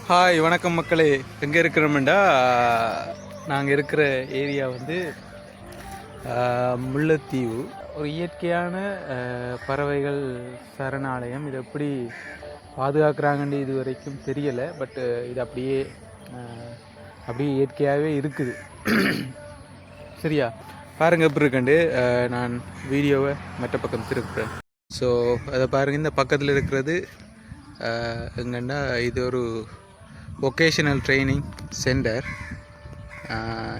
Hi வணக்கம் மக்களே. எங்கே இருக்கிறோம்டா, நாங்கள் இருக்கிற ஏரியா வந்து முல்லைத்தீவு. ஒரு இயற்கையான பறவைகள் சரணாலயம். இது எப்படி பாதுகாக்கிறாங்கன்னு இது வரைக்கும் தெரியலை. பட்டு இது அப்படியே இயற்கையாகவே இருக்குது. சரியா பாருங்கள் எப்படி இருக்கண்டு. நான் வீடியோவை மற்ற பக்கம் திருப்புறேன். ஸோ அதை பாருங்கள். இந்த பக்கத்தில் இருக்கிறது எங்கன்னா இது ஒரு வொகேஷனல் ட்ரைனிங் சென்டர்.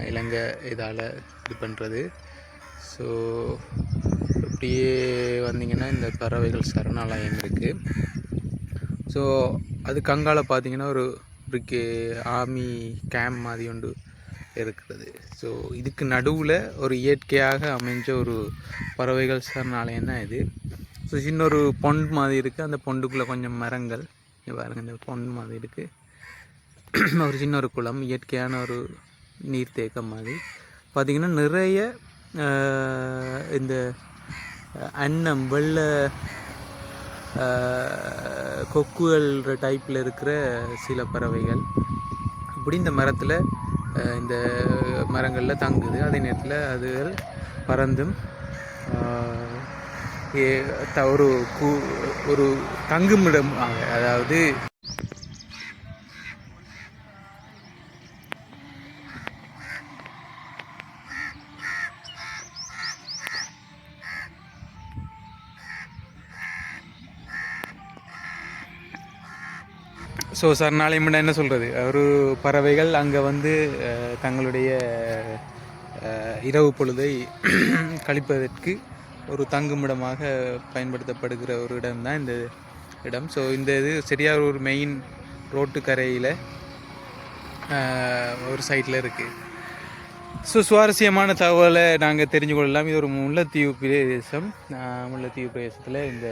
இலங்கை இதால் இது பண்ணுறது. ஸோ இப்படியே வந்தீங்கன்னா இந்த பறவைகள் சரணாலயம் இருக்குது. ஸோ அதுக்கு அங்கால பார்த்தீங்கன்னா ஒரு ஆர்மி கேம்ப் மாதிரி ஒன்று இருக்கிறது. ஸோ இதுக்கு நடுவில் ஒரு இயற்கையாக அமைஞ்ச ஒரு பறவைகள் சரணாலயம் தான் இது. ஸோ சின்ன ஒரு பொண்ட் மாதிரி இருக்குது. அந்த பொண்டுக்குள்ளே கொஞ்சம் மரங்கள் பாருங்கள். இந்த பொண்ட் மாதிரி இருக்குது. ஒரு சின்ன ஒரு குளம், இயற்கையான ஒரு நீர்த்தேக்கம் மாதிரி பார்த்திங்கன்னா நிறைய இந்த அன்னம் வெள்ளை கொக்குகள் டைப்பில் இருக்கிற சில பறவைகள் இப்படி இந்த மரத்தில் இந்த மரங்களில் தங்குது. அதே நேரத்தில் அதுகள் பறந்தும் ஒரு தங்குமிடம், அதாவது ஸோ சரணாலயம் என்ன சொல்கிறது, ஒரு பறவைகள் அங்கே வந்து தங்களுடைய இரவு பொழுதை கழிப்பதற்கு ஒரு தங்குமிடமாக பயன்படுத்தப்படுகிற ஒரு இடம்தான் இந்த இடம். ஸோ இந்த இது சரியாக ஒரு மெயின் ரோட்டு கரையில் ஒரு சைட்டில் இருக்குது. ஸோ சுவாரஸ்யமான தகவலை நாங்கள் தெரிஞ்சு கொள்ளலாம். இது ஒரு முல்லைத்தீவு பிரதேசம். முல்லைத்தீவு பிரதேசத்தில் இந்த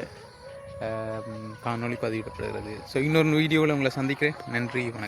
காணொளி பதிவிடப்படுகிறது. ஸோ இன்னொரு வீடியோவில் உங்களை சந்திக்கிறேன். நன்றி, வணக்கம்.